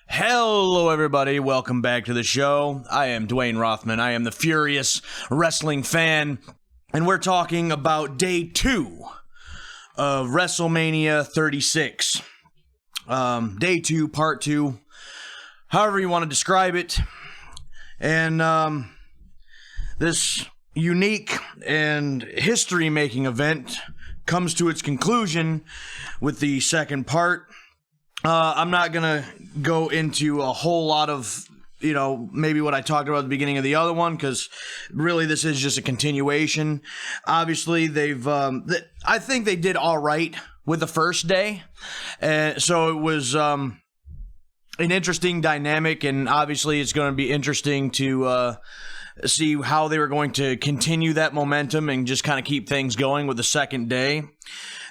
Hello, everybody. Welcome back to the show. I am Dwayne Rothman. I am the Furious Wrestling Fan, and we're talking about Day 2 of Wrestlemania 36. Day 2, Part 2, however you want to describe it. And this unique and history-making event comes to its conclusion with the second part. I'm not going to go into a whole lot of, maybe what I talked about at the beginning of the other one, because really this is just a continuation. Obviously, I think they did all right with the first day. So it was an interesting dynamic, and obviously it's going to be interesting to see how they were going to continue that momentum and just kind of keep things going with the second day.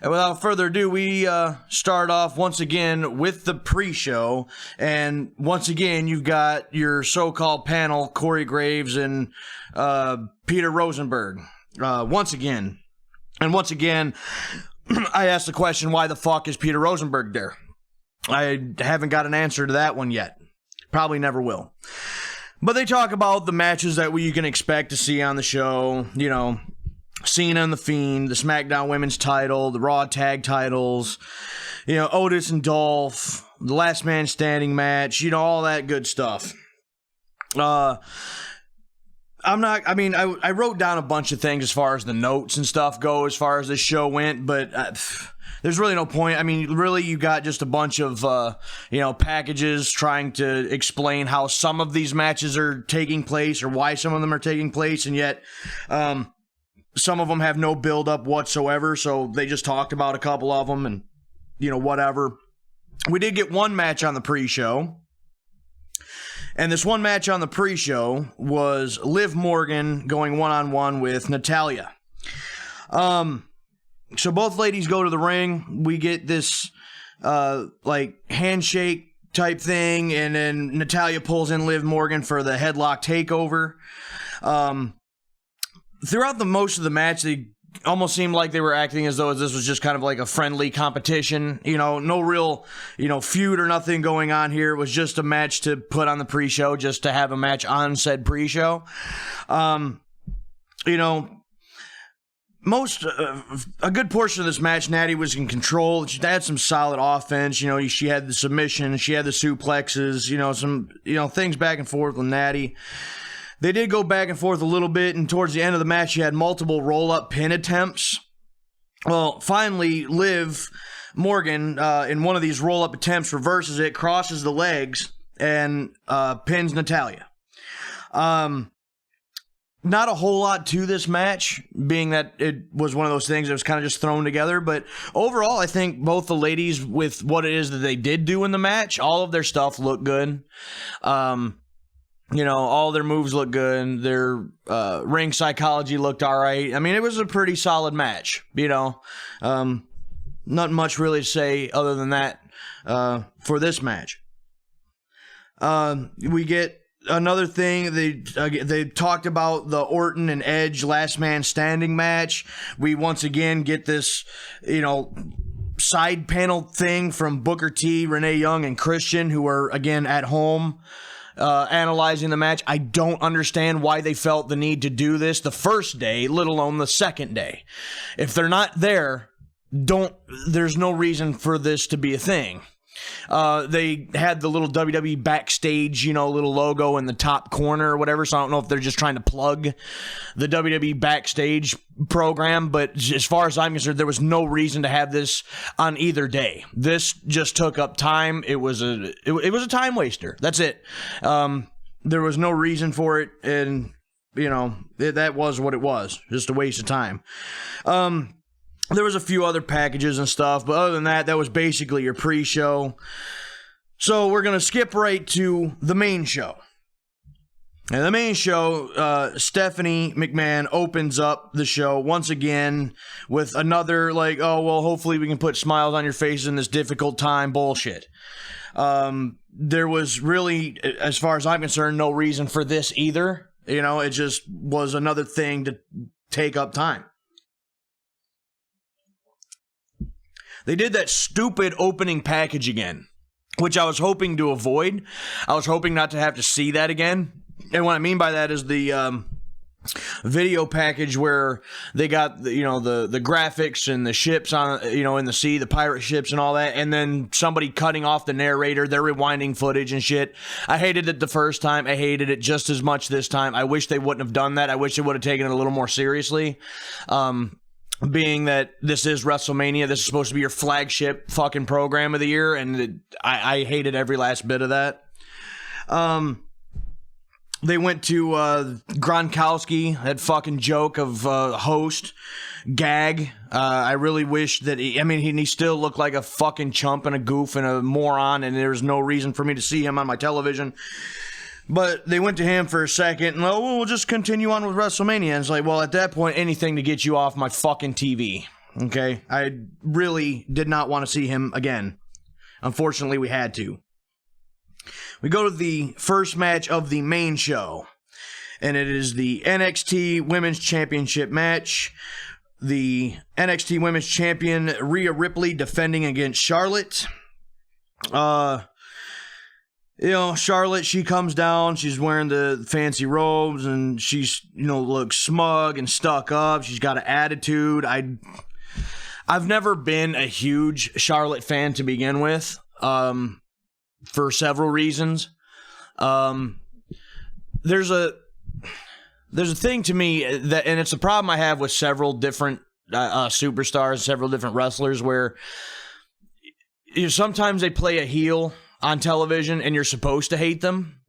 And without further ado, we start off once again with the pre-show. And once again, you've got your so-called panel, Corey Graves and Peter Rosenberg. Once again, I asked the question, why the fuck is Peter Rosenberg there? I haven't got an answer to that one yet. Probably never will. But they talk about the matches that you can expect to see on the show, Cena and The Fiend, the SmackDown Women's title, the Raw Tag titles, Otis and Dolph, the Last Man Standing match, all that good stuff. I wrote down a bunch of things as far as the notes and stuff go as far as this show went, but there's really no point. Really, you got just a bunch of, packages trying to explain how some of these matches are taking place or why some of them are taking place, and yet, some of them have no build-up whatsoever, so they just talked about a couple of them and, whatever. We did get one match on the pre-show, and this one match on the pre-show was Liv Morgan going one-on-one with Natalya. So both ladies go to the ring. We get this, handshake type thing, and then Natalya pulls in Liv Morgan for the headlock takeover. Throughout the most of the match, they almost seemed like they were acting as though this was just kind of like a friendly competition. No real, feud or nothing going on here. It was just a match to put on the pre-show, just to have a match on said pre-show. A good portion of this match, Natty was in control. She had some solid offense. She had the submission, she had the suplexes, some, things back and forth with Natty. They did go back and forth a little bit, and towards the end of the match, she had multiple roll-up pin attempts. Well, finally, Liv Morgan, in one of these roll-up attempts, reverses it, crosses the legs, and pins Natalya. Not a whole lot to this match, being that it was one of those things that was kind of just thrown together, but overall, I think both the ladies, with what it is that they did do in the match, all of their stuff looked good. All their moves look good. Their ring psychology looked all right. It was a pretty solid match, Not much really to say other than that for this match. We get another thing. They talked about the Orton and Edge Last Man Standing match. We once again get this, side panel thing from Booker T, Renee Young, and Christian, who are, again, at home analyzing the match. I don't understand why they felt the need to do this the first day, let alone the second day. If they're not there, there's no reason for this to be a thing. They had the little WWE backstage, little logo in the top corner or whatever, so I don't know if they're just trying to plug the WWE backstage program, but as far as I'm concerned, there was no reason to have this on either day. This just took up time. It was a time waster. That's it. There was no reason for it, and, that was what it was. Just a waste of time. There was a few other packages and stuff, but other than that, that was basically your pre-show. So we're going to skip right to the main show. And the main show, Stephanie McMahon opens up the show once again with another, hopefully we can put smiles on your faces in this difficult time bullshit. There was really, as far as I'm concerned, no reason for this either. It just was another thing to take up time. They did that stupid opening package again. which I was hoping to avoid. I was hoping not to have to see that again. And what I mean by that is the video package where they got the graphics and the ships on in the sea, the pirate ships and all that, and then somebody cutting off the narrator, they're rewinding footage and shit. I hated it the first time. I hated it just as much this time. I wish they wouldn't have done that. I wish they would have taken it a little more seriously. Being that this is WrestleMania, this is supposed to be your flagship fucking program of the year, and I hated every last bit of that. They went to Gronkowski, that fucking joke of host gag. I really wish that he still looked like a fucking chump and a goof and a moron, and there was no reason for me to see him on my television. But they went to him for a second, and we'll just continue on with WrestleMania. And it's like, well, at that point, anything to get you off my fucking TV. Okay? I really did not want to see him again. Unfortunately, we had to. We go to the first match of the main show, and it is the NXT Women's Championship match. The NXT Women's Champion, Rhea Ripley, defending against Charlotte. Charlotte, she comes down, she's wearing the fancy robes, and she's, looks smug and stuck up. She's got an attitude. I've never been a huge Charlotte fan to begin with. For several reasons. There's a thing to me that, and it's a problem I have with several different superstars, several different wrestlers, where sometimes they play a heel on television and you're supposed to hate them.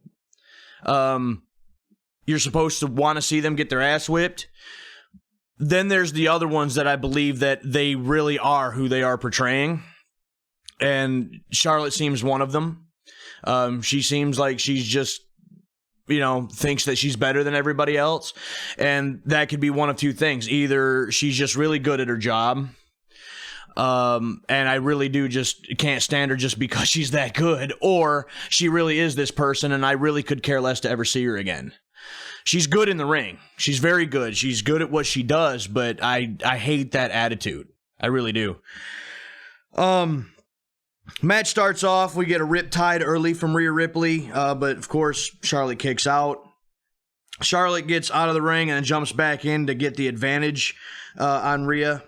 You're supposed to want to see them get their ass whipped. Then there's the other ones that I believe that they really are who they are portraying. And Charlotte seems one of them. She seems like she's just, thinks that she's better than everybody else. And that could be one of two things. Either she's just really good at her job. And I really do just can't stand her just because she's that good. Or she really is this person and I really could care less to ever see her again. She's good in the ring. She's very good. She's good at what she does, but I hate that attitude. I really do. Match starts off. We get a riptide early from Rhea Ripley, but of course, Charlotte kicks out. Charlotte gets out of the ring and then jumps back in to get the advantage on Rhea.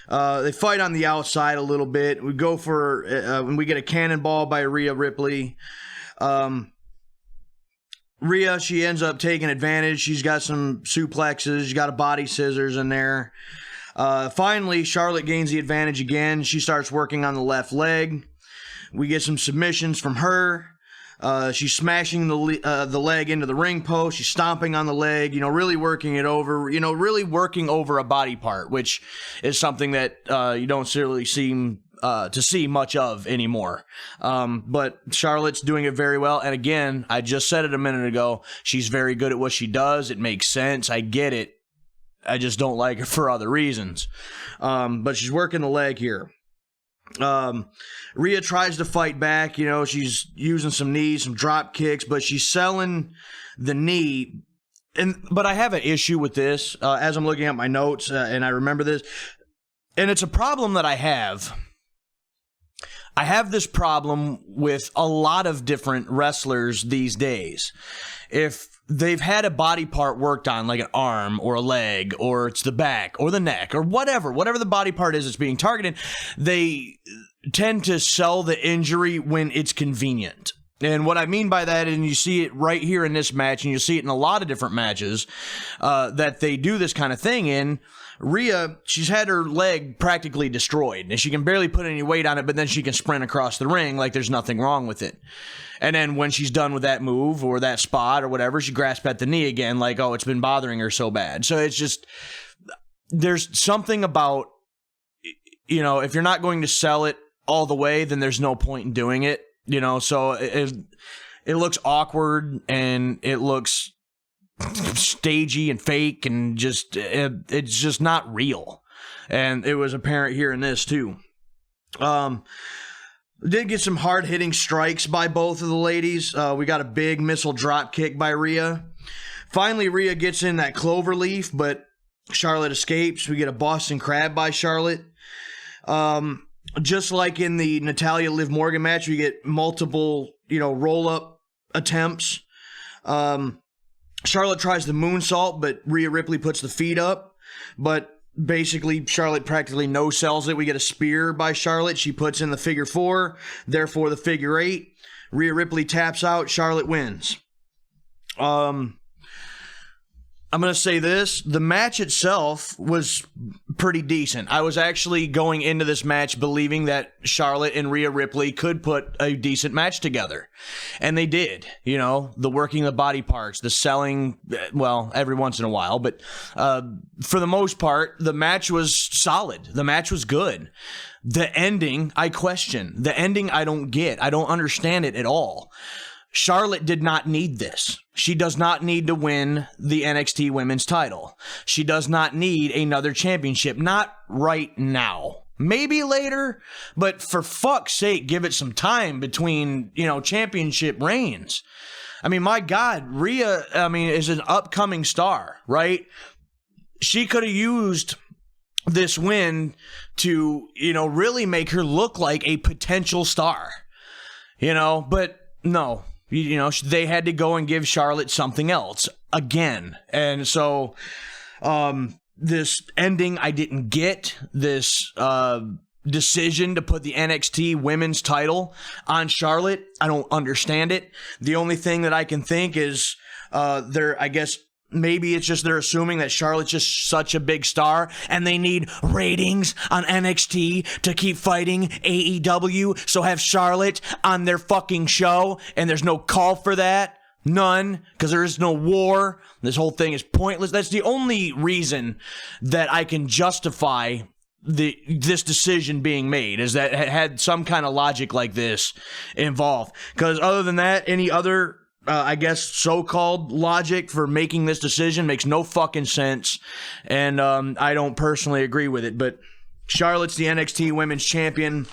They fight on the outside a little bit. We go for, and we get a cannonball by Rhea Ripley. Rhea, she ends up taking advantage. She's got some suplexes. She's got a body scissors in there. Finally, Charlotte gains the advantage again. She starts working on the left leg. We get some submissions from her. She's smashing the leg into the ring post. She's stomping on the leg, really working it over, really working over a body part, which is something that you don't really seem to see much of anymore. But Charlotte's doing it very well. And again, I just said it a minute ago, she's very good at what she does. It makes sense. I get it. I just don't like her for other reasons. But she's working the leg here. Rhea tries to fight back. She's using some knees, some drop kicks, but she's selling the knee. But I have an issue with this as I'm looking at my notes, and I remember this. And it's a problem that I have. I have this problem with a lot of different wrestlers these days. If they've had a body part worked on, like an arm or a leg, or it's the back or the neck or whatever the body part is that's being targeted, they tend to sell the injury when it's convenient. And what I mean by that, and you see it right here in this match, and you see it in a lot of different matches that they do this kind of thing in. Rhea, she's had her leg practically destroyed, and she can barely put any weight on it, but then she can sprint across the ring like there's nothing wrong with it. And then when she's done with that move or that spot or whatever, she grasps at the knee again like, oh, it's been bothering her so bad. So it's just, there's something about, if you're not going to sell it all the way, then there's no point in doing it. So it looks awkward and it looks stagey and fake and just it's just not real. And it was apparent here in this too. Did get some hard-hitting strikes by both of the ladies. We got a big missile drop kick by Rhea. Finally, Rhea gets in that clover leaf, but Charlotte escapes. We get a Boston Crab by Charlotte. just like in the Natalya Liv Morgan match, we get multiple, roll-up attempts. Charlotte tries the moonsault, but Rhea Ripley puts the feet up. But basically, Charlotte practically no-sells it. We get a spear by Charlotte. She puts in the figure 4, therefore the figure 8. Rhea Ripley taps out. Charlotte wins. I'm going to say this. The match itself was pretty decent. I was actually going into this match believing that Charlotte and Rhea Ripley could put a decent match together. And they did. The working the body parts, the selling, well, every once in a while. But for the most part, the match was solid. The match was good. The ending, I question. The ending, I don't get. I don't understand it at all. Charlotte did not need this. She does not need to win the NXT Women's title. She does not need another championship. Not right now. Maybe later, but for fuck's sake, give it some time between, championship reigns. I mean, my God, Rhea, is an upcoming star, right? She could have used this win to, really make her look like a potential star, but no. They had to go and give Charlotte something else again. And so this ending I didn't get, this decision to put the NXT women's title on Charlotte, I don't understand it. The only thing that I can think is maybe it's just they're assuming that Charlotte's just such a big star and they need ratings on NXT to keep fighting AEW. So have Charlotte on their fucking show, and there's no call for that. None, because there is no war. This whole thing is pointless. That's the only reason that I can justify this decision being made, is that it had some kind of logic like this involved. Because other than that, any other so-called logic for making this decision makes no fucking sense, and I don't personally agree with it. But Charlotte's the NXT Women's Champion.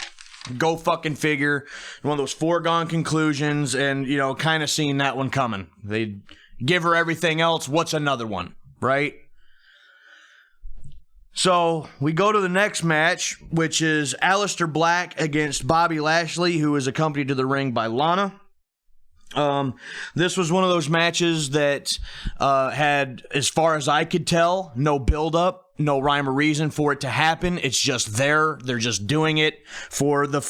Go fucking figure. One of those foregone conclusions, and, kind of seeing that one coming. They give her everything else. What's another one, right? So we go to the next match, which is Aleister Black against Bobby Lashley, who is accompanied to the ring by Lana. This was one of those matches that had, as far as I could tell, no build-up, no rhyme or reason for it to happen. It's just there. They're just doing it for the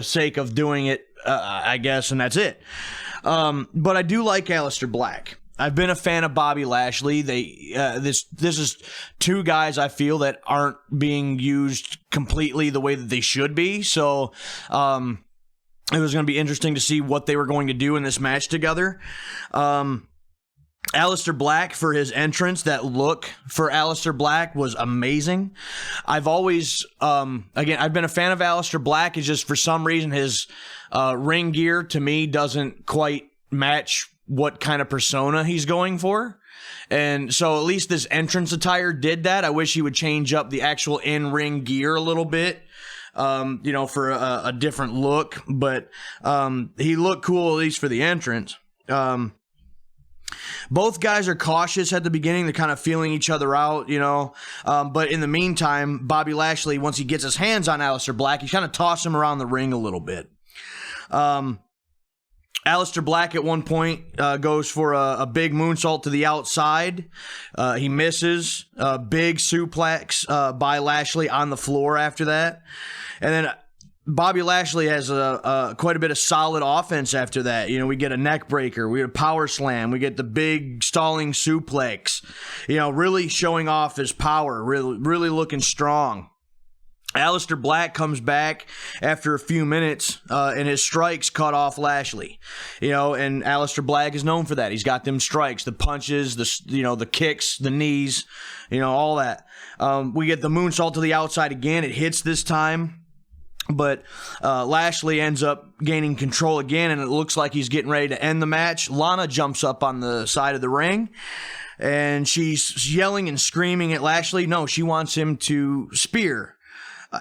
sake of doing it, I guess, and that's it. But I do like Aleister Black. I've been a fan of Bobby Lashley. This is two guys I feel that aren't being used completely the way that they should be. So, it was going to be interesting to see what they were going to do in this match together. Aleister Black, for his entrance, that look for Aleister Black was amazing. I've always, I've been a fan of Aleister Black. It's just for some reason his ring gear, to me, doesn't quite match what kind of persona he's going for. And so at least this entrance attire did that. I wish he would change up the actual in-ring gear a little bit. For a different look, but he looked cool, at least for the entrance. Both guys are cautious at the beginning. They're kind of feeling each other out, but in the meantime, Bobby Lashley, once he gets his hands on Aleister Black, he kind of tosses him around the ring a little bit. Aleister Black at one point goes for a big moonsault to the outside. He misses. A big suplex by Lashley on the floor after that. And then Bobby Lashley has quite a bit of solid offense after that. We get a neck breaker. We get a power slam. We get the big stalling suplex. Really showing off his power. Really looking strong. Aleister Black comes back after a few minutes, and his strikes cut off Lashley. And Aleister Black is known for that. He's got them strikes, the punches, the kicks, the knees, all that. We get the moonsault to the outside again. It hits this time. But Lashley ends up gaining control again, and it looks like he's getting ready to end the match. Lana jumps up on the side of the ring, and she's yelling and screaming at Lashley. No, she wants him to spear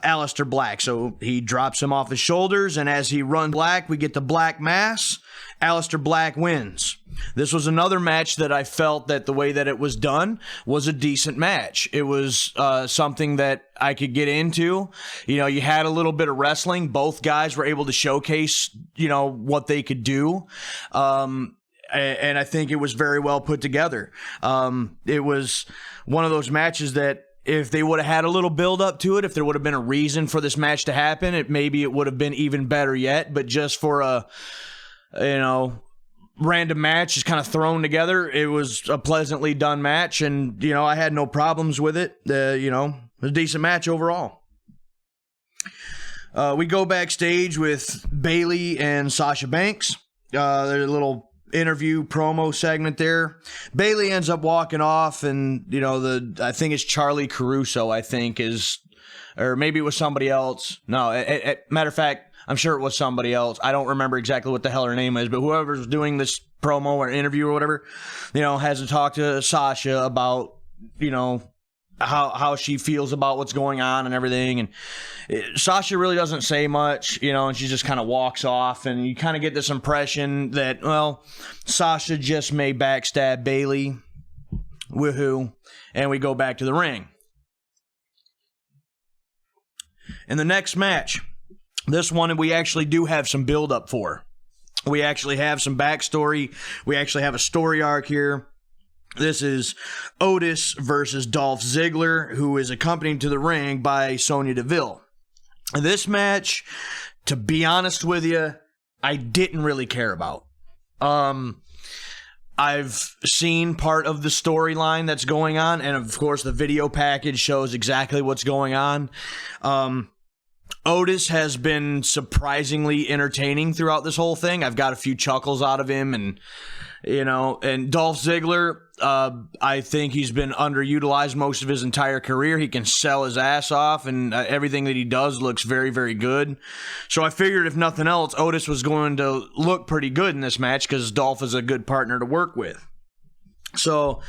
Aleister Black. So he drops him off his shoulders, and as he runs Black, we get the Black Mass. Aleister Black wins. This was another match that I felt that the way that it was done was a decent match. It was something that I could get into. You know, you had a little bit of wrestling. Both guys were able to showcase, you know, what they could do. And I think it was very well put together. It was one of those matches that if they would have had a little build up to it, if there would have been a reason for this match to happen, maybe it would have been even better yet. But just for a, you know, random match just kind of thrown together, it was a pleasantly done match, and, you know, I had no problems with it. You know, it was a decent match overall. We go backstage with Bayley and Sasha Banks. Their little interview promo segment there. Bayley ends up walking off, and, you know, I think it's Charlie Caruso, I think, or maybe it was somebody else. No, matter of fact, I'm sure it was somebody else. I don't remember exactly what the hell her name is, but whoever's doing this promo or interview or whatever, you know, has to talk to Sasha about, you know, how she feels about what's going on and everything. And Sasha really doesn't say much, you know, and she just kind of walks off, and you kind of get this impression that, well, Sasha just may backstab Bayley. Woohoo. And we go back to the ring. In the next match, this one we actually do have some build-up for. We actually have some backstory. We actually have a story arc here. This is Otis versus Dolph Ziggler, who is accompanied to the ring by Sonya Deville. This match, to be honest with you, I didn't really care about. I've seen part of the storyline that's going on, and of course the video package shows exactly what's going on. Otis has been surprisingly entertaining throughout this whole thing. I've got a few chuckles out of him, and, you know, and Dolph Ziggler, I think he's been underutilized most of his entire career. He can sell his ass off, and everything that he does looks very, very good. So I figured, if nothing else, Otis was going to look pretty good in this match because Dolph is a good partner to work with. So,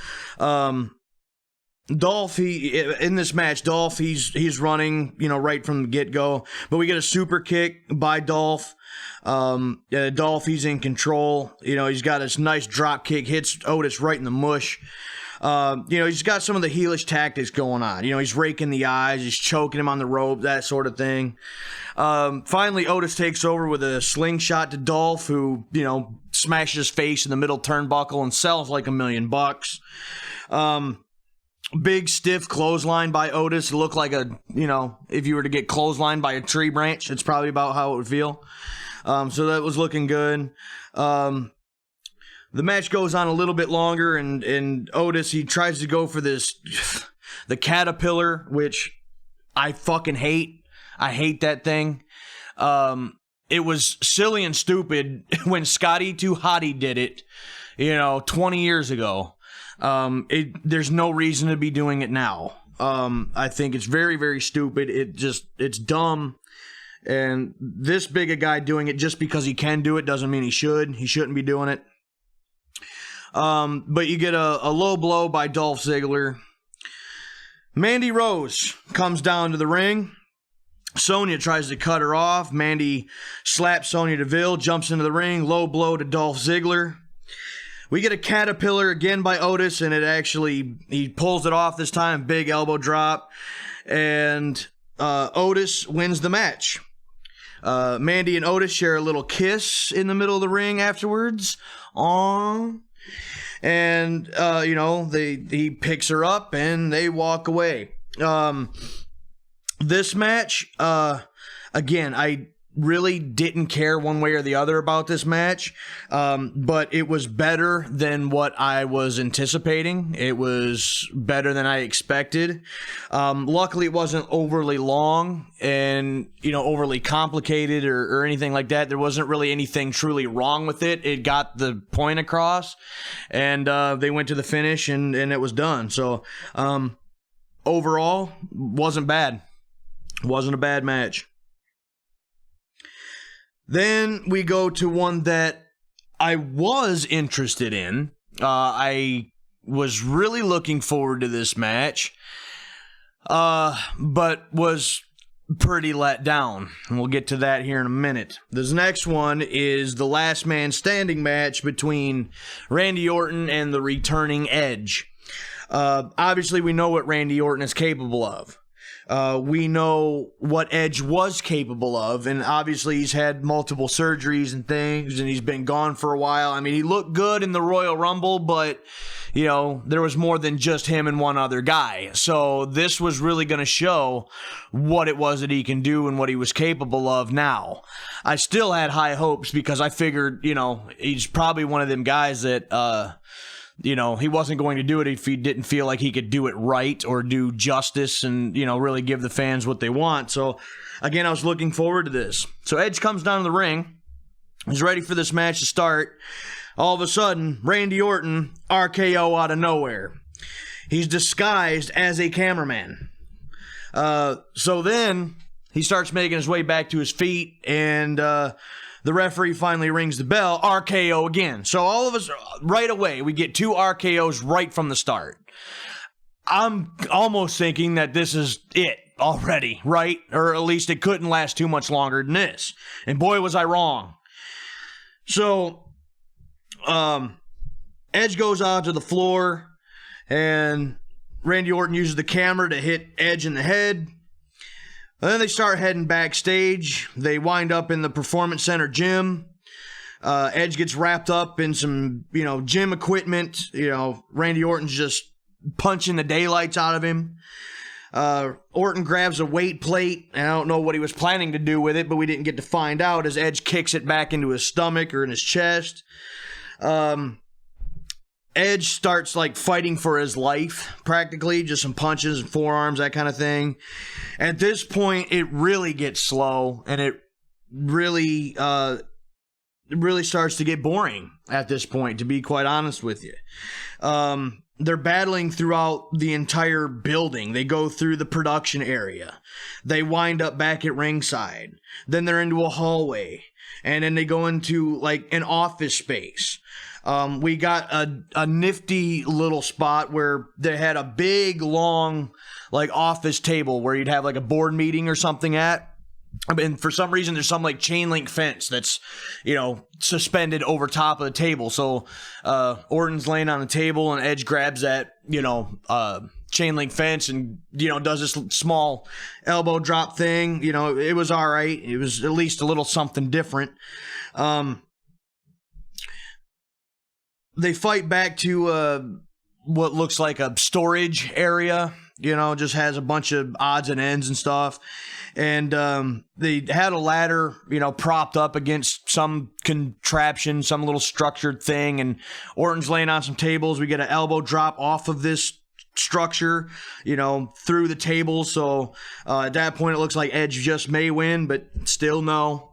Dolph, in this match, Dolph, he's running, you know, right from the get-go. But we get a super kick by Dolph. Dolph, he's in control. You know, he's got this nice drop kick, hits Otis right in the mush. You know, he's got some of the heelish tactics going on. You know, he's raking the eyes, he's choking him on the rope, that sort of thing. Finally, Otis takes over with a slingshot to Dolph, who, you know, smashes his face in the middle turnbuckle and sells like $1,000,000. Big stiff clothesline by Otis. It looked like you know, if you were to get clotheslined by a tree branch, it's probably about how it would feel. So that was looking good. The match goes on a little bit longer, and Otis, he tries to go for the caterpillar, which I fucking hate. I hate that thing. It was silly and stupid when Scotty 2 Hotty did it, you know, 20 years ago. There's no reason to be doing it now. I think it's very, very stupid. It's dumb. And this big a guy doing it just because he can do it doesn't mean he should. He shouldn't be doing it. But you get a low blow by Dolph Ziggler. Mandy Rose comes down to the ring. Sonya tries to cut her off. Mandy slaps Sonya Deville, jumps into the ring, low blow to Dolph Ziggler. We get a caterpillar again by Otis, and he pulls it off this time, big elbow drop, and Otis wins the match. Mandy and Otis share a little kiss in the middle of the ring afterwards. Aww. And, you know, he picks her up, and they walk away. This match, again, I really didn't care one way or the other about this match, but it was better than what I was anticipating. It was better than I expected. Luckily, it wasn't overly long and, you know, overly complicated or anything like that. There wasn't really anything truly wrong with it. It got the point across, and they went to the finish, and it was done. So, overall, wasn't bad. Wasn't a bad match. Then we go to one that I was interested in. I was really looking forward to this match, but was pretty let down, and we'll get to that here in a minute. This next one is the last man standing match between Randy Orton and the returning Edge. Obviously, we know what Randy Orton is capable of. We know what Edge was capable of, and obviously he's had multiple surgeries and things, and he's been gone for a while. I mean, he looked good in the Royal Rumble, but, you know, there was more than just him and one other guy. So this was really going to show what it was that he can do and what he was capable of now. I still had high hopes because I figured, you know, he's probably one of them guys that, you know, he wasn't going to do it if he didn't feel like he could do it right or do justice and, you know, really give the fans what they want. So, again, I was looking forward to this. So Edge comes down to the ring. He's ready for this match to start. All of a sudden, Randy Orton, RKO out of nowhere. He's disguised as a cameraman. So then he starts making his way back to his feet, and the referee finally rings the bell. RKO again. So all of us, right away, we get 2 RKOs right from the start. I'm almost thinking that this is it already, right? Or at least it couldn't last too much longer than this. And boy, was I wrong. So, Edge goes out to the floor, and Randy Orton uses the camera to hit Edge in the head. And then they start heading backstage. They wind up in the Performance Center gym. Edge gets wrapped up in some, you know, gym equipment. You know, Randy Orton's just punching the daylights out of him. Orton grabs a weight plate, and I don't know what he was planning to do with it, but we didn't get to find out as Edge kicks it back into his stomach or in his chest. Edge starts like fighting for his life, practically, just some punches and forearms, that kind of thing. At this point, it really gets slow, and it really starts to get boring at this point, to be quite honest with you. They're battling throughout the entire building. They go through the production area. They wind up back at ringside. Then they're into a hallway, and then they go into like an office space. We got a nifty little spot where they had a big, long, like, office table where you'd have, like, a board meeting or something at. And for some reason, there's some, like, chain link fence that's, you know, suspended over top of the table. So, Orton's laying on the table, and Edge grabs that, you know, chain link fence and, you know, does this small elbow drop thing. You know, it was all right. It was at least a little something different. They fight back to what looks like a storage area, you know, just has a bunch of odds and ends and stuff. And they had a ladder, you know, propped up against some contraption, some little structured thing. And Orton's laying on some tables. We get an elbow drop off of this structure, you know, through the table. So at that point, it looks like Edge just may win, but still no.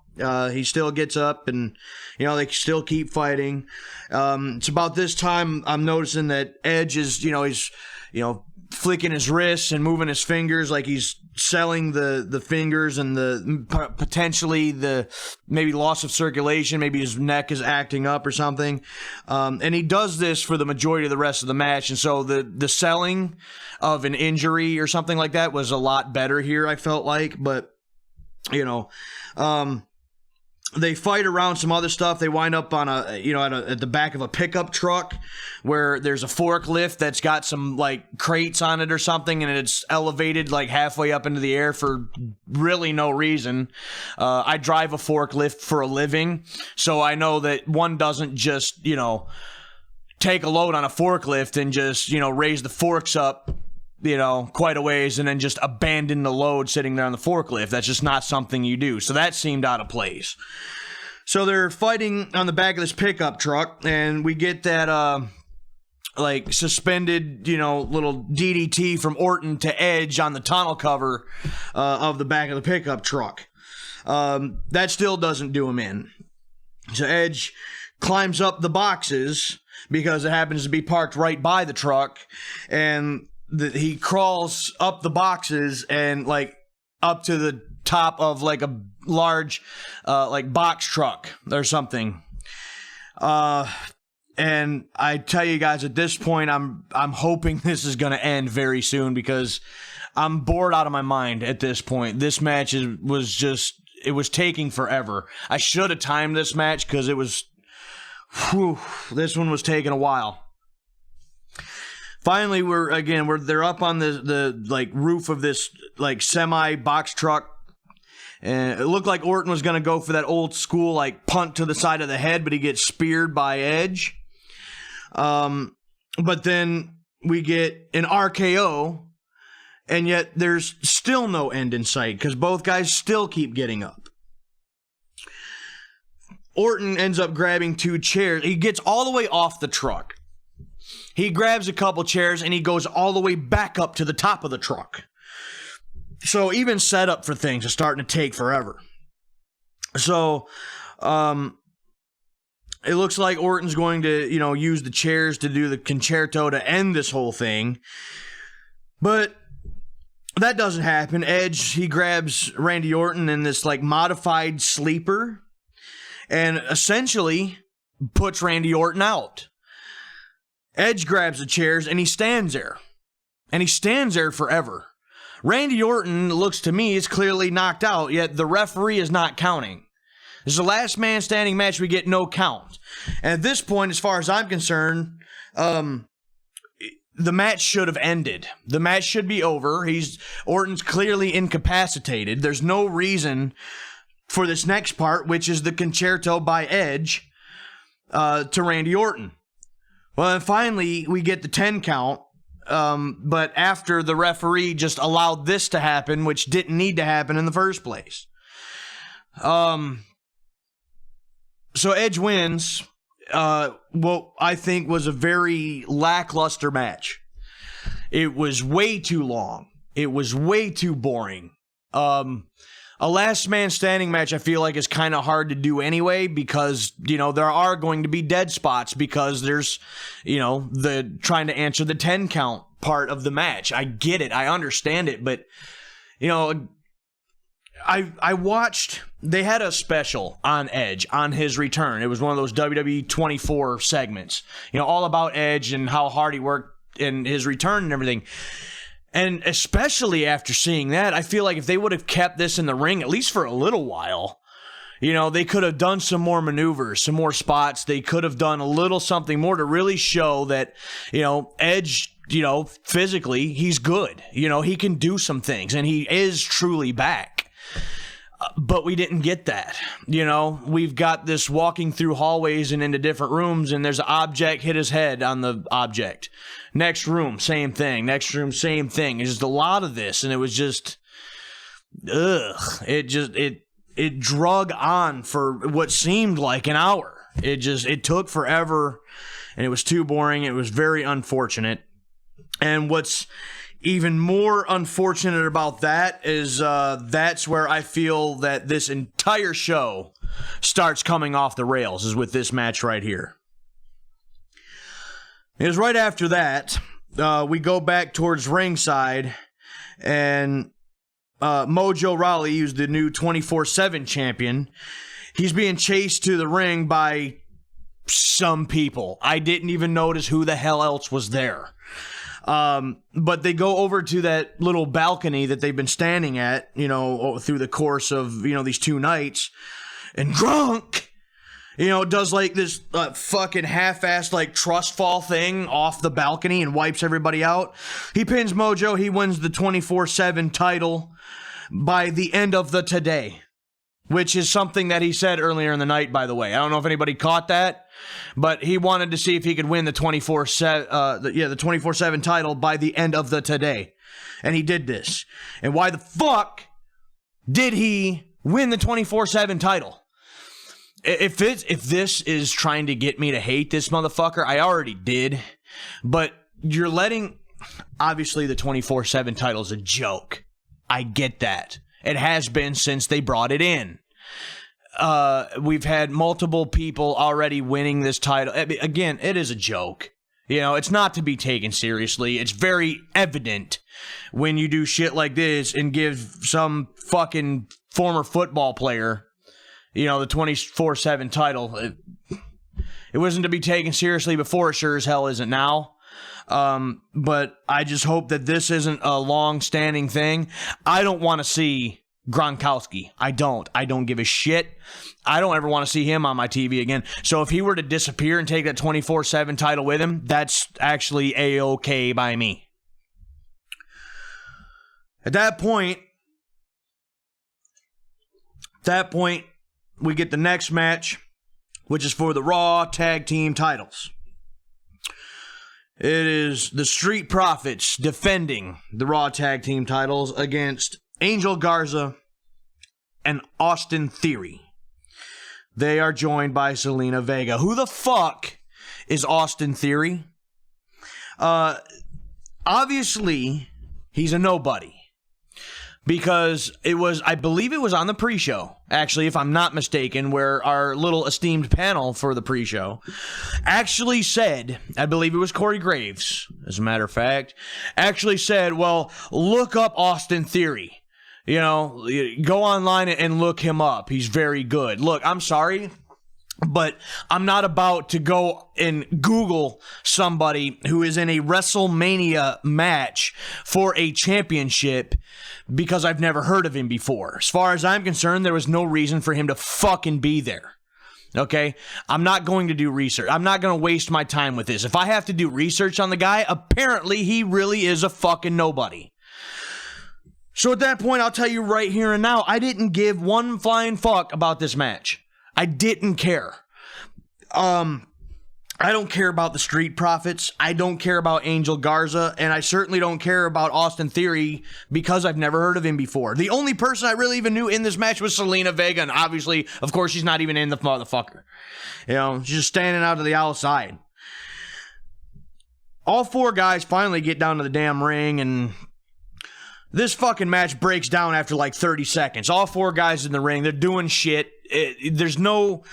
He still gets up, and, you know, they still keep fighting. It's about this time I'm noticing that Edge is, you know, he's, you know, flicking his wrists and moving his fingers like he's selling the fingers and the potentially the maybe loss of circulation. Maybe his neck is acting up or something. And he does this for the majority of the rest of the match. And so the selling of an injury or something like that was a lot better here, I felt like. But, you know, they fight around some other stuff. They wind up on at the back of a pickup truck where there's a forklift that's got some like crates on it or something, and it's elevated like halfway up into the air for really no reason. I drive a forklift for a living, so I know that one doesn't just, you know, take a load on a forklift and just, you know, raise the forks up, you know, quite a ways and then just abandon the load sitting there on the forklift. That's just not something you do. So that seemed out of place. So they're fighting on the back of this pickup truck, and we get that, like, suspended, you know, little DDT from Orton to Edge on the tonneau cover of the back of the pickup truck. That still doesn't do him in. So Edge climbs up the boxes because it happens to be parked right by the truck, and he crawls up the boxes and like up to the top of like a large like box truck or something. And I tell you guys, at this point, I'm hoping this is going to end very soon, because I'm bored out of my mind at this point. This match was taking forever. I should have timed this match because this one was taking a while. Finally, they're up on the like roof of this like semi box truck. And it looked like Orton was going to go for that old school like punt to the side of the head, but he gets speared by Edge. But then we get an RKO, and yet there's still no end in sight because both guys still keep getting up. Orton ends up grabbing 2 chairs. He gets all the way off the truck. He grabs a couple chairs and he goes all the way back up to the top of the truck. So even setup for things is starting to take forever. So it looks like Orton's going to, use the chairs to do the concerto to end this whole thing. But that doesn't happen. Edge, he grabs Randy Orton in this like modified sleeper and essentially puts Randy Orton out. Edge grabs the chairs and he stands there. And he stands there forever. Randy Orton looks to me is clearly knocked out, yet the referee is not counting. This is the last man standing match. We get no count. And at this point, as far as I'm concerned, the match should have ended. The match should be over. Orton's clearly incapacitated. There's no reason for this next part, which is the concerto by Edge to Randy Orton. Well, and finally, we get the 10 count. But after the referee just allowed this to happen, which didn't need to happen in the first place. So Edge wins what I think was a very lackluster match. It was way too long. It was way too boring. A last man standing match I feel like is kind of hard to do anyway because, there are going to be dead spots because there's, the trying to answer the 10 count part of the match. I get it. I understand it. But, I watched, they had a special on Edge on his return. It was one of those WWE 24 segments, all about Edge and how hard he worked in his return and everything. And especially after seeing that, I feel like if they would have kept this in the ring, at least for a little while, they could have done some more maneuvers, some more spots. They could have done a little something more to really show that, Edge, physically, he's good. He can do some things, and he is truly back. But we didn't get that. We've got this walking through hallways and into different rooms, and there's an object hit his head on the object. Next room, same thing. Next room, same thing. It's just a lot of this, and it was just, It drug on for what seemed like an hour. It took forever, and it was too boring. It was very unfortunate. And what's even more unfortunate about that is that's where I feel that this entire show starts coming off the rails, is with this match right here. It was right after that, we go back towards ringside, and Mojo Rawley, who's the new 24/7 champion, he's being chased to the ring by some people. I didn't even notice who the hell else was there. But they go over to that little balcony that they've been standing at, through the course of, these 2 nights. And Grunk, does like this fucking half-assed like trust fall thing off the balcony and wipes everybody out. He pins Mojo. He wins the 24/7 title by the end of the today, which is something that he said earlier in the night, by the way. I don't know if anybody caught that, but he wanted to see if he could win the 24/7 title by the end of the today. And he did this. And why the fuck did he win the 24/7 title? If this is trying to get me to hate this motherfucker, I already did. But you're letting... Obviously, the 24/7 title is a joke. I get that. It has been since they brought it in. We've had multiple people already winning this title. Again, it is a joke. It's not to be taken seriously. It's very evident when you do shit like this and give some fucking former football player, the 24/7 title. It wasn't to be taken seriously before. It sure as hell isn't now. But I just hope that this isn't a long-standing thing. I don't want to see Gronkowski. I don't give a shit. I don't ever want to see him on my TV again. So if he were to disappear and take that 24/7 title with him, that's actually A-okay by me. At that point, we get the next match, which is for the Raw Tag Team titles. It is the Street Profits defending the Raw Tag Team titles against Angel Garza and Austin Theory. They are joined by Zelina Vega. Who the fuck is Austin Theory? Obviously, he's a nobody. Because I believe it was on the pre-show, actually, if I'm not mistaken, where our little esteemed panel for the pre-show actually said, I believe it was Corey Graves, as a matter of fact, actually said, well, look up Austin Theory. You know, go online and look him up. He's very good. Look, I'm sorry, but I'm not about to go and Google somebody who is in a Wrestlemania match for a championship because I've never heard of him before. As far as I'm concerned, there was no reason for him to fucking be there. Okay? I'm not going to do research. I'm not going to waste my time with this. If I have to do research on the guy, apparently he really is a fucking nobody. So at that point, I'll tell you right here and now, I didn't give one flying fuck about this match. I didn't care. I don't care about the Street Profits. I don't care about Angel Garza. And I certainly don't care about Austin Theory because I've never heard of him before. The only person I really even knew in this match was Zelina Vega. And obviously, of course, she's not even in the motherfucker. You know, she's just standing out to the outside. All four guys finally get down to the damn ring, and this fucking match breaks down after like 30 seconds. All four guys in the ring, they're doing shit. There's no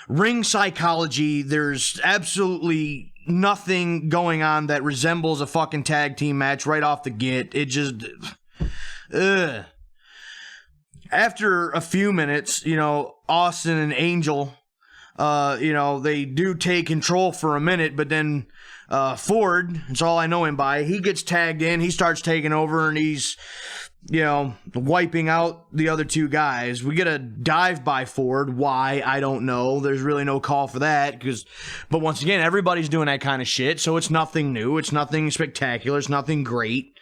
ring psychology. There's absolutely nothing going on that resembles a fucking tag team match right off the get. It just... After a few minutes, you know, Austin and Angel, you know, they do take control for a minute, but then Ford, that's all I know him by, he gets tagged in, he starts taking over, and he's, you know, wiping out the other two guys. We get a dive by Ford. Why? I don't know. There's really no call for that, but once again, everybody's doing that kind of shit, so it's nothing new, it's nothing spectacular, it's nothing great.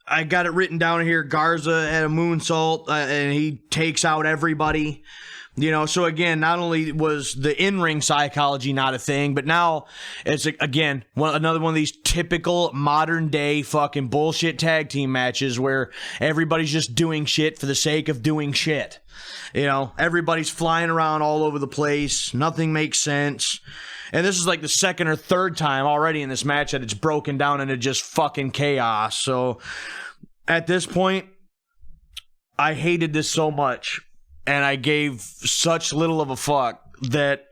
I got it written down here, Garza had a moonsault, and he takes out everybody. You know, so again, not only was the in-ring psychology not a thing, but now it's, again, another one of these typical modern-day fucking bullshit tag team matches where everybody's just doing shit for the sake of doing shit. You know, everybody's flying around all over the place. Nothing makes sense. And this is like the second or third time already in this match that it's broken down into just fucking chaos. So at this point, I hated this so much. And I gave such little of a fuck that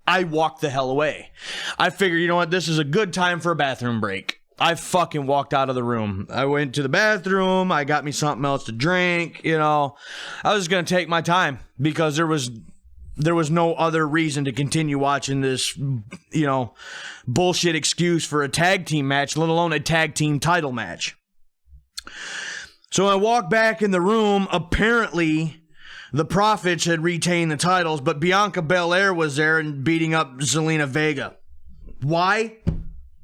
I walked the hell away. I figured, you know what, this is a good time for a bathroom break. I fucking walked out of the room. I went to the bathroom. I got me something else to drink. You know, I was going to take my time because there was no other reason to continue watching this, you know, bullshit excuse for a tag team match, let alone a tag team title match. So I walked back in the room. Apparently, the Profits had retained the titles, but Bianca Belair was there and beating up Zelina Vega. Why?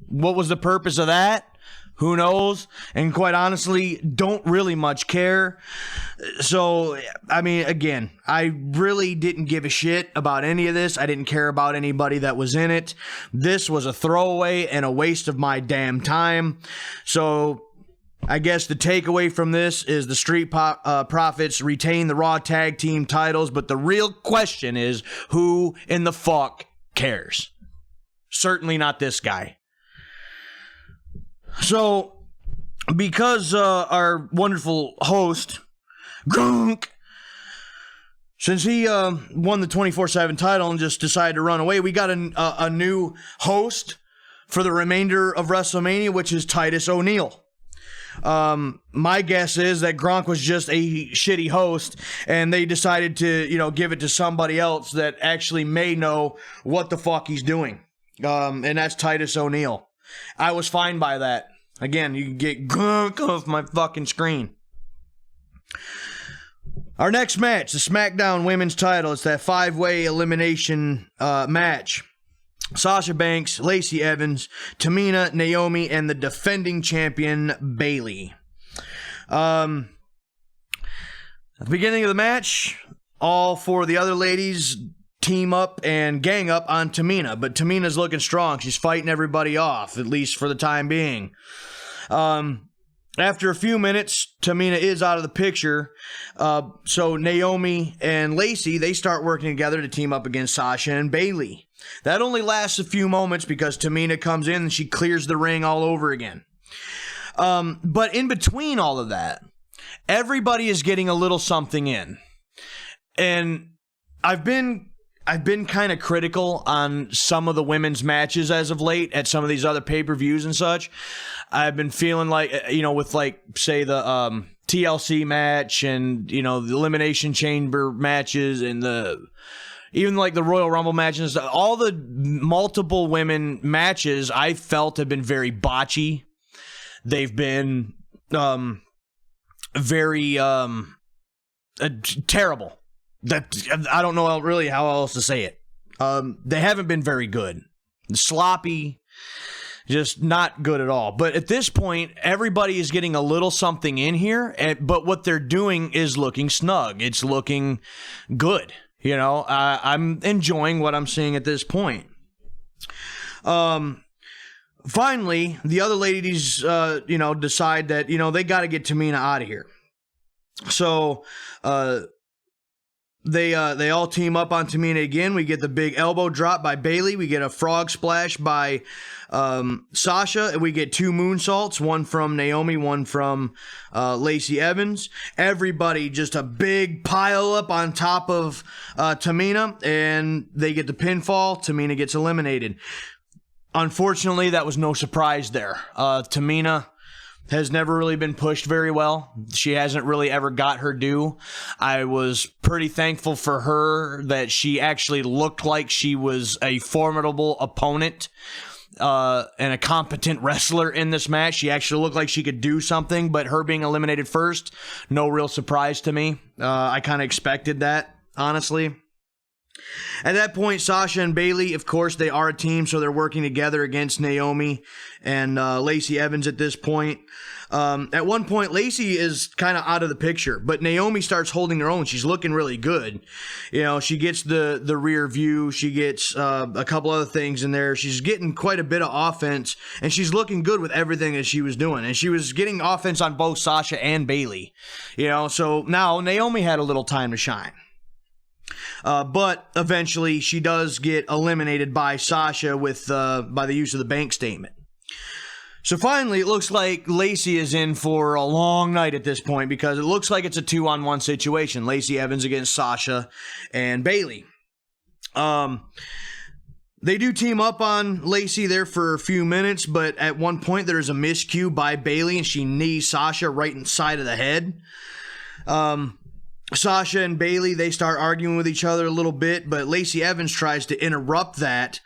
What was the purpose of that? Who knows? And quite honestly, don't really much care. So, I mean, again, I really didn't give a shit about any of this. I didn't care about anybody that was in it. This was a throwaway and a waste of my damn time. So I guess the takeaway from this is the Street Profits retain the Raw Tag Team titles, but the real question is, who in the fuck cares? Certainly not this guy. So, because our wonderful host, Gronk, since he won the 24/7 title and just decided to run away, we got a new host for the remainder of WrestleMania, which is Titus O'Neil. My guess is that Gronk was just a shitty host and they decided to, you know, give it to somebody else that actually may know what the fuck he's doing. and that's Titus O'Neil. I was fine by that. Again, you can get gunk off my fucking screen. Our next match, the SmackDown Women's title. It's that 5-way elimination match. Sasha Banks, Lacey Evans, Tamina, Naomi, and the defending champion, Bayley. At the beginning of the match, all four of the other ladies team up and gang up on Tamina, but Tamina's looking strong. She's fighting everybody off, at least for the time being. After a few minutes, Tamina is out of the picture, so Naomi and Lacey, they start working together to team up against Sasha and Bayley. That only lasts a few moments because Tamina comes in and she clears the ring all over again. But in between all of that, everybody is getting a little something in. And I've been kind of critical on some of the women's matches as of late at some of these other pay-per-views and such. I've been feeling like, with like, say, the TLC match and, the Elimination Chamber matches and even like the Royal Rumble matches, all the multiple women matches I felt have been very botchy. They've been very terrible. I don't know really how else to say it. They haven't been very good. Sloppy, just not good at all. But at this point, everybody is getting a little something in here, but what they're doing is looking snug. It's looking good. I'm enjoying what I'm seeing at this point. Finally, the other ladies, decide that, they got to get Tamina out of here. So, They all team up on Tamina again. We get the big elbow drop by Bayley. We get a frog splash by Sasha. And we get 2 moonsaults, one from Naomi, one from Lacey Evans. Everybody just a big pile up on top of Tamina. And they get the pinfall. Tamina gets eliminated. Unfortunately, that was no surprise there. Tamina has never really been pushed very well. She hasn't really ever got her due. I was pretty thankful for her that she actually looked like she was a formidable opponent and a competent wrestler in this match. She actually looked like she could do something, but her being eliminated first, no real surprise to me. I kind of expected that, honestly. At that point, Sasha and Bayley, of course, they are a team, so they're working together against Naomi and Lacey Evans at this point. At one point, Lacey is kind of out of the picture, but Naomi starts holding her own. She's looking really good. She gets the rear view. She gets a couple other things in there. She's getting quite a bit of offense, and she's looking good with everything that she was doing. And she was getting offense on both Sasha and Bayley. So now Naomi had a little time to shine. But eventually she does get eliminated by Sasha by the use of the bank statement. So finally, it looks like Lacey is in for a long night at this point because it looks like it's a 2-on-1 situation. Lacey Evans against Sasha and Bayley. They do team up on Lacey there for a few minutes, but at one point there's a miscue by Bayley and she knees Sasha right inside of the head. Sasha and Bayley, they start arguing with each other a little bit, but Lacey Evans tries to interrupt that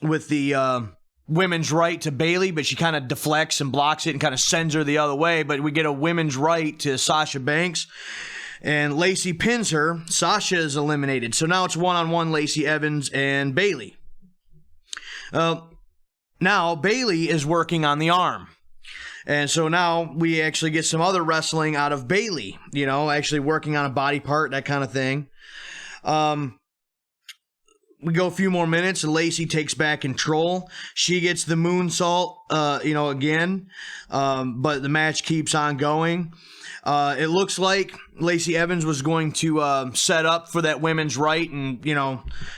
with the women's right to Bayley, but she kind of deflects and blocks it and kind of sends her the other way, but we get a women's right to Sasha Banks, and Lacey pins her. Sasha is eliminated, so now it's 1-on-1 Lacey Evans and Bayley. Now, Bayley is working on the arm. And so now we actually get some other wrestling out of Bayley, actually working on a body part, that kind of thing. We go a few more minutes and Lacey takes back control. She gets the moonsault, again, but the match keeps on going. It looks like Lacey Evans was going to set up for that women's right and,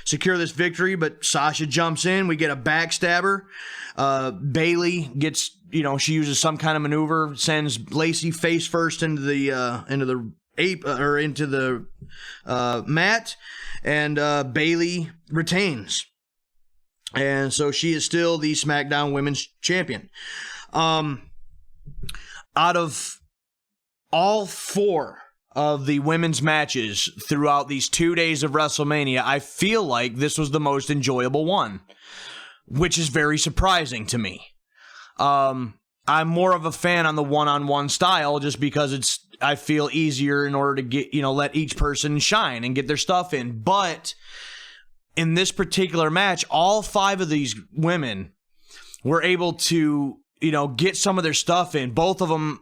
secure this victory, but Sasha jumps in. We get a backstabber. Bayley gets, she uses some kind of maneuver, sends Lacey face first into the mat, and Bayley retains. And so she is still the SmackDown Women's Champion. Out of all 4 of the women's matches throughout these 2 days of WrestleMania, I feel like this was the most enjoyable one, which is very surprising to me. I'm more of a fan on the one-on-one style just because I feel easier in order to get, let each person shine and get their stuff in. But in this particular match, all 5 of these women were able to, get some of their stuff in. Both of them,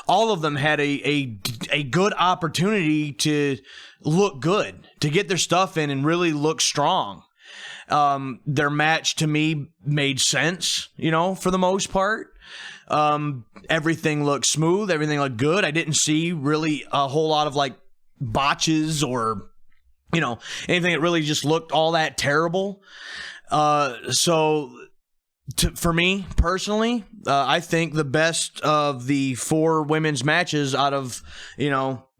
all of them had a good opportunity to look good, to get their stuff in and really look strong. Their match to me made sense, for the most part. Everything looked smooth. Everything looked good. I didn't see really a whole lot of botches or, anything that really just looked all that terrible. For me personally, I think the best of the 4 women's matches out of,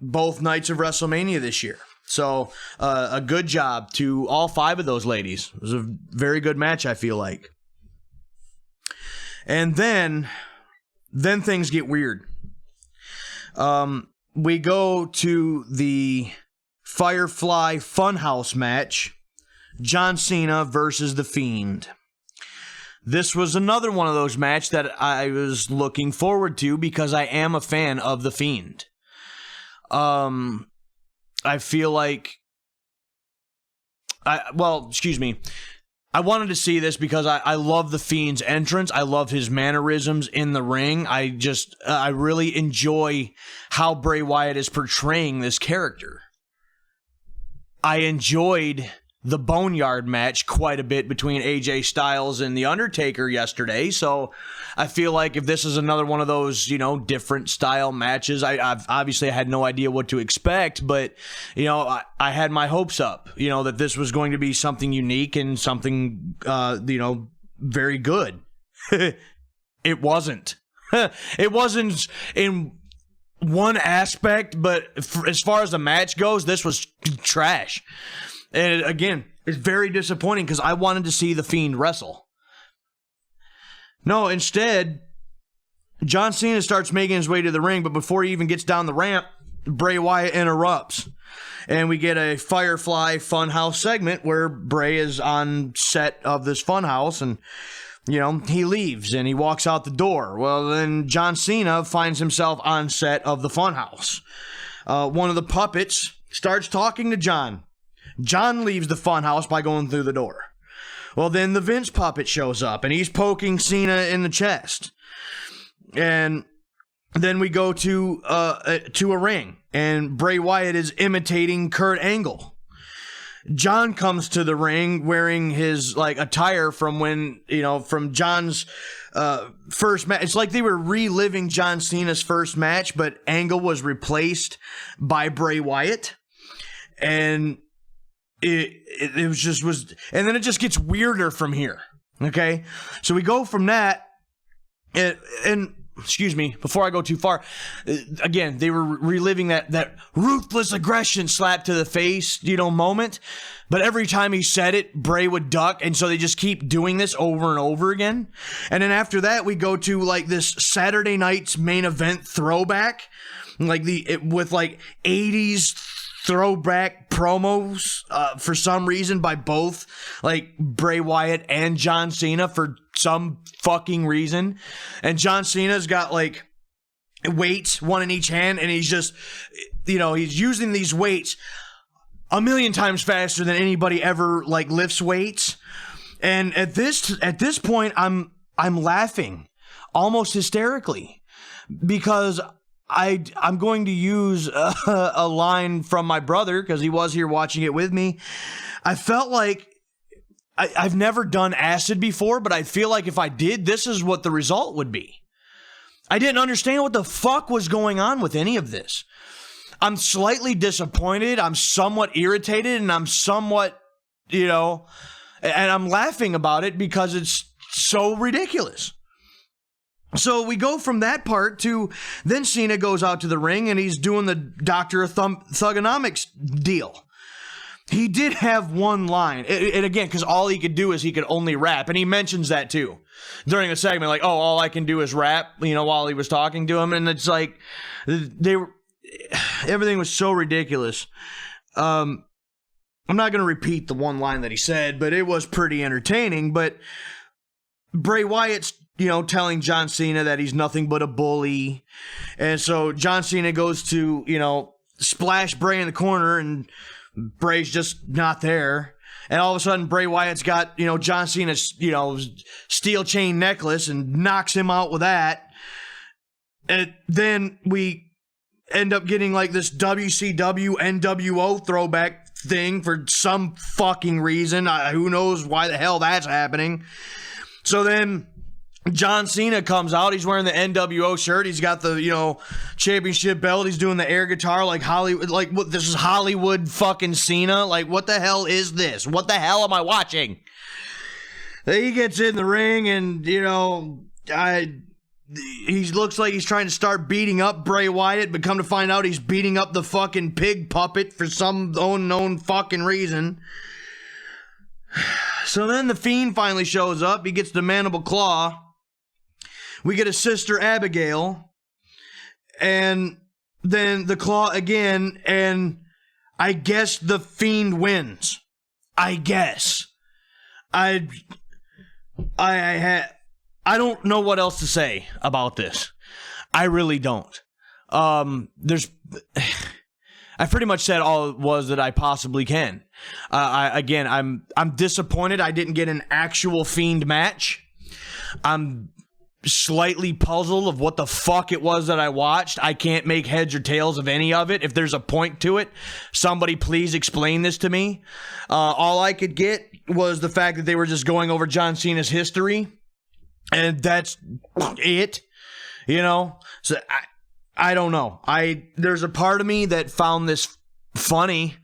both nights of WrestleMania this year. So a good job to all 5 of those ladies. It was a very good match, I feel like. And then things get weird. We go to the Firefly Funhouse match, John Cena versus The Fiend. This was another one of those matches that I was looking forward to because I am a fan of The Fiend. I feel like I wanted to see this because I love The Fiend's entrance. I love his mannerisms in the ring. I really enjoy how Bray Wyatt is portraying this character. I enjoyed the Boneyard match quite a bit between AJ Styles and The Undertaker yesterday, so I feel like if this is another one of those, different style matches, I've obviously had no idea what to expect, but, I had my hopes up, that this was going to be something unique and something, very good. It wasn't. It wasn't in one aspect, but as far as the match goes, this was trash. And again, it's very disappointing because I wanted to see The Fiend wrestle. No, instead, John Cena starts making his way to the ring, but before he even gets down the ramp, Bray Wyatt interrupts. And we get a Firefly Funhouse segment where Bray is on set of this funhouse and, he leaves and he walks out the door. Well, then John Cena finds himself on set of the funhouse. One of the puppets starts talking to John. John leaves the funhouse by going through the door. Well, then the Vince puppet shows up, and he's poking Cena in the chest. And then we go to a ring, and Bray Wyatt is imitating Kurt Angle. John comes to the ring wearing his attire from from John's first match. It's like they were reliving John Cena's first match, but Angle was replaced by Bray Wyatt. And it was and then it just gets weirder from here. Okay, so we go from that, and excuse me, before I go too far, again, they were reliving that ruthless aggression slap to the face, moment. But every time he said it, Bray would duck, and so they just keep doing this over and over again. And then after that, we go to this Saturday night's main event throwback, with 80s throwback promos for some reason by both Bray Wyatt and John Cena for some fucking reason. And John Cena's got weights, one in each hand, and he's just he's using these weights a million times faster than anybody ever lifts weights. And at this point I'm laughing almost hysterically because I'm going to use a line from my brother because he was here watching it with me. I felt like I've never done acid before, but I feel like if I did, this is what the result would be. I didn't understand what the fuck was going on with any of this. I'm slightly disappointed. I'm somewhat irritated, and I'm somewhat, and I'm laughing about it because it's so ridiculous. So we go from that part to then Cena goes out to the ring and he's doing the Dr. Thugonomics deal. He did have one line, and again, because all he could do is he could only rap, and he mentions that too during the segment, all I can do is rap, while he was talking to him, and it's everything was so ridiculous. I'm not going to repeat the one line that he said, but it was pretty entertaining. But Bray Wyatt's, telling John Cena that he's nothing but a bully. And so John Cena goes to, splash Bray in the corner, and Bray's just not there. And all of a sudden, Bray Wyatt's got, John Cena's, steel chain necklace and knocks him out with that. And then we end up getting like this WCW NWO throwback thing for some fucking reason. Who knows why the hell that's happening. So then John Cena comes out. He's wearing the NWO shirt. He's got the, championship belt. He's doing the air guitar like Hollywood. Like, what? This is Hollywood fucking Cena. Like, what the hell is this? What the hell am I watching? He gets in the ring and, he looks like he's trying to start beating up Bray Wyatt, but come to find out he's beating up the fucking pig puppet for some unknown fucking reason. So then the Fiend finally shows up. He gets the mandible claw. We get a Sister Abigail. And then the claw again. And I guess the Fiend wins. I guess. I don't know what else to say about this. I really don't. I pretty much said all it was that I possibly can. I'm disappointed I didn't get an actual Fiend match. I'm slightly puzzled of what the fuck it was that I watched. I can't make heads or tails of any of it. If there's a point to it, somebody please explain this to me. All I could get was the fact that they were just going over John Cena's history. And that's it, So I don't know. There's a part of me that found this funny,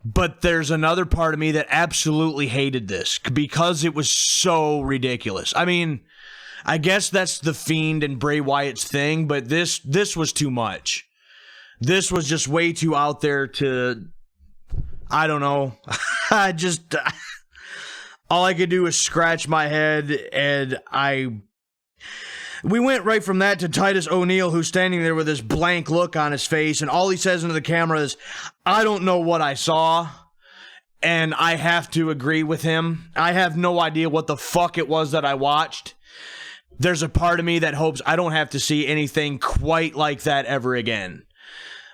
but there's another part of me that absolutely hated this because it was so ridiculous. I mean, I guess that's the Fiend and Bray Wyatt's thing, but this was too much. This was just way too out there to, I don't know. All I could do was scratch my head, and we went right from that to Titus O'Neil, who's standing there with this blank look on his face, and all he says into the camera is, I don't know what I saw, and I have to agree with him. I have no idea what the fuck it was that I watched. There's a part of me that hopes I don't have to see anything quite like that ever again.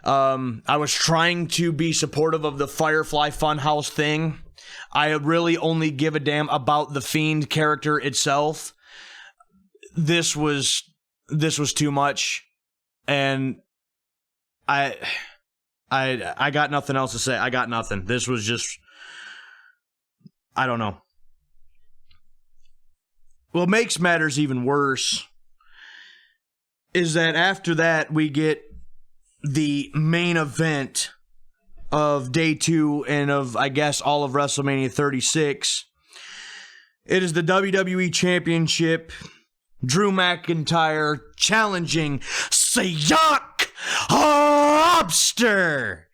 I was trying to be supportive of the Firefly Funhouse thing. I really only give a damn about the Fiend character itself. This was too much, and I got nothing else to say. I got nothing. This was just, I don't know. What makes matters even worse is that after that we get the main event of day 2 and of, I guess, all of WrestleMania 36. It is the WWE Championship. Drew McIntyre challenging Sock Lobster.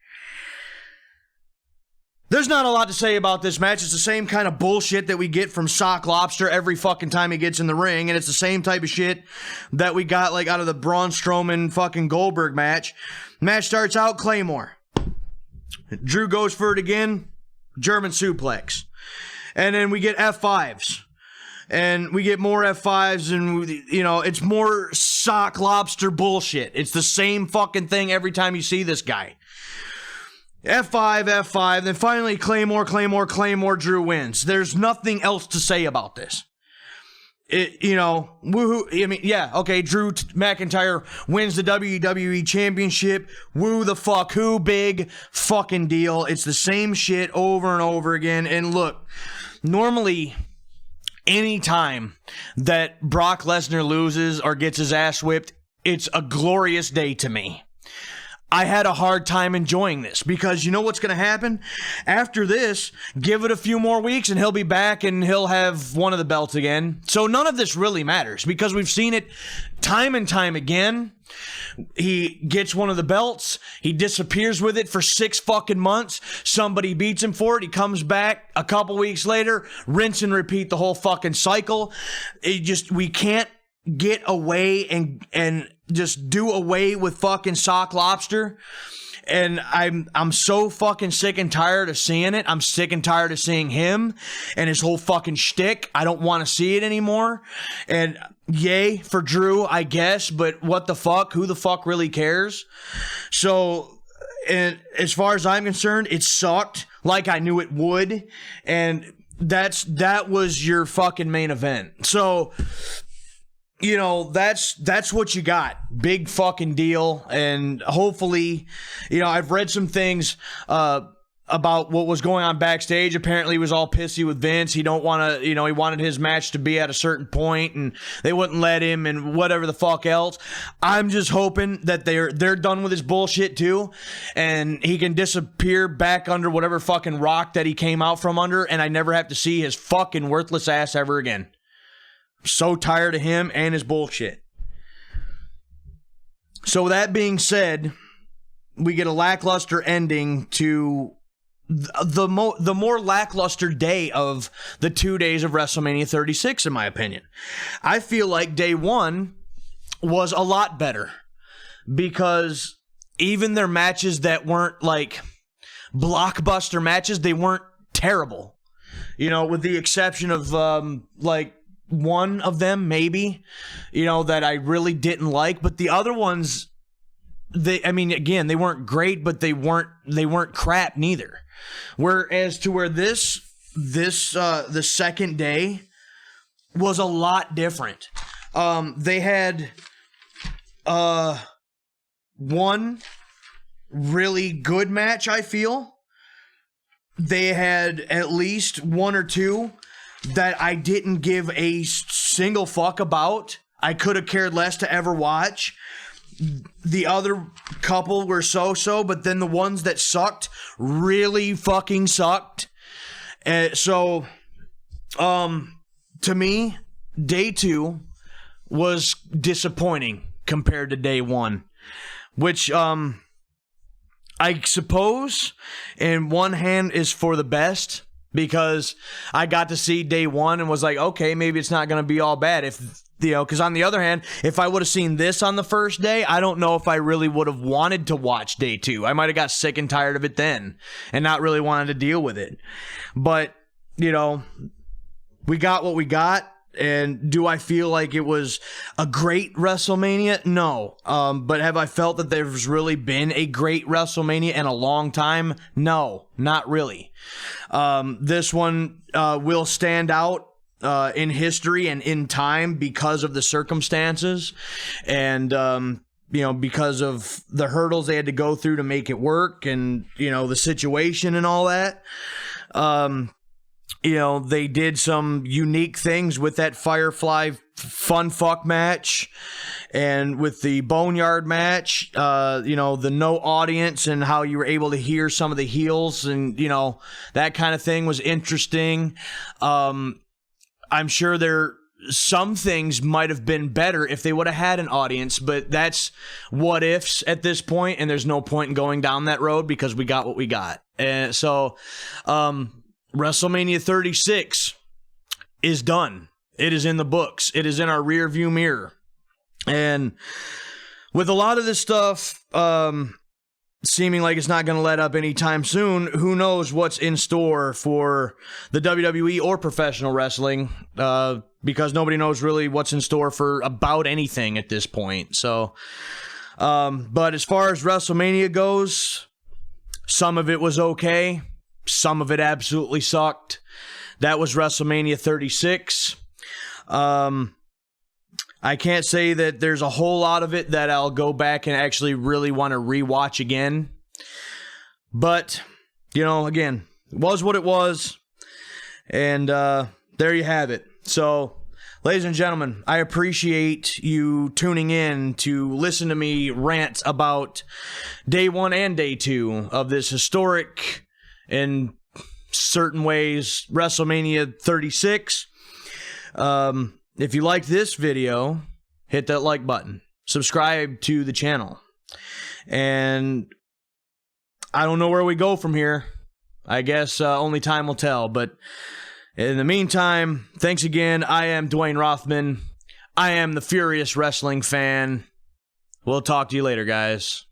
There's not a lot to say about this match. It's the same kind of bullshit that we get from Sock Lobster every fucking time he gets in the ring, and it's the same type of shit that we got like out of the Braun Strowman fucking Goldberg match. Match starts out, Claymore. Drew goes for it again, German suplex. And then we get F5s. And we get more F5s, and, it's more Sock Lobster bullshit. It's the same fucking thing every time you see this guy. F5, then finally Claymore, Drew wins. There's nothing else to say about this. Woohoo. I mean, yeah, okay, Drew McIntyre wins the WWE Championship. Woo the fuck who, big fucking deal. It's the same shit over and over again. And look, normally, any time that Brock Lesnar loses or gets his ass whipped, it's a glorious day to me. I had a hard time enjoying this because you know what's going to happen? After this, give it a few more weeks and he'll be back and he'll have one of the belts again. So none of this really matters because we've seen it time and time again. He gets one of the belts. He disappears with it for 6 fucking months. Somebody beats him for it. He comes back a couple weeks later, rinse and repeat the whole fucking cycle. We can't get away and just do away with fucking sock lobster. And I'm so fucking sick and tired of seeing it. I'm sick and tired of seeing him and his whole fucking shtick. I don't want to see it anymore. And yay for Drew, I guess, but what the fuck? Who the fuck really cares? So, and as far as I'm concerned, it sucked like I knew it would. And that was your fucking main event. So, you know, that's what you got. Big fucking deal. And hopefully, you know, I've read some things about what was going on backstage. Apparently he was all pissy with Vince. He don't want to, you know, he wanted his match to be at a certain point and they wouldn't let him and whatever the fuck else. I'm just hoping that they're done with his bullshit too and he can disappear back under whatever fucking rock that he came out from under and I never have to see his fucking worthless ass ever again. So tired of him and his bullshit. So that being said, we get a lackluster ending to the more lackluster day of the 2 days of WrestleMania 36, in my opinion. I feel like day one was a lot better because even their matches that weren't like blockbuster matches, they weren't terrible. You know, with the exception of like one of them maybe, you know, that I really didn't like, but the other ones, they weren't great, but they weren't crap neither. Whereas to where the second day was a lot different. They had one really good match, I feel. They had at least one or two that I didn't give a single fuck about. I could have cared less to ever watch. The other couple were so-so, but then the ones that sucked really fucking sucked. So, to me, day two was disappointing compared to day one, which, I suppose in one hand is for the best because I got to see day one and was like, okay, maybe it's not going to be all bad. If, you know, because on the other hand, if I would have seen this on the first day, I don't know if I really would have wanted to watch day two. I might have got sick and tired of it then and not really wanted to deal with it. But, you know, we got what we got. And do I feel like it was a great WrestleMania? No. But have I felt that there's really been a great WrestleMania in a long time? No, not really. This one will stand out in history and in time because of the circumstances and, you know, because of the hurdles they had to go through to make it work and, you know, the situation and all that. You know, they did some unique things with that Firefly fun fuck match and with the Boneyard match, you know, the no audience and how you were able to hear some of the heels and, you know, that kind of thing was interesting. I'm sure some things might have been better if they would have had an audience, but that's what ifs at this point, and there's no point in going down that road because we got what we got. And so, WrestleMania 36 is done. It is in the books. It is in our rear view mirror. And with a lot of this stuff seeming like it's not going to let up anytime soon, who knows what's in store for the WWE or professional wrestling because nobody knows really what's in store for about anything at this point. So, but as far as WrestleMania goes, some of it was okay. Some of it absolutely sucked. That was WrestleMania 36. I can't say that there's a whole lot of it that I'll go back and actually really want to rewatch again. But, you know, again, it was what it was. And there you have it. So, ladies and gentlemen, I appreciate you tuning in to listen to me rant about day one and day two of this historic, in certain ways, WrestleMania 36. If you liked this video, hit that like button. Subscribe to the channel. And I don't know where we go from here. I guess only time will tell. But in the meantime, thanks again. I am Dwayne Rothman. I am the Furious Wrestling Fan. We'll talk to you later, guys.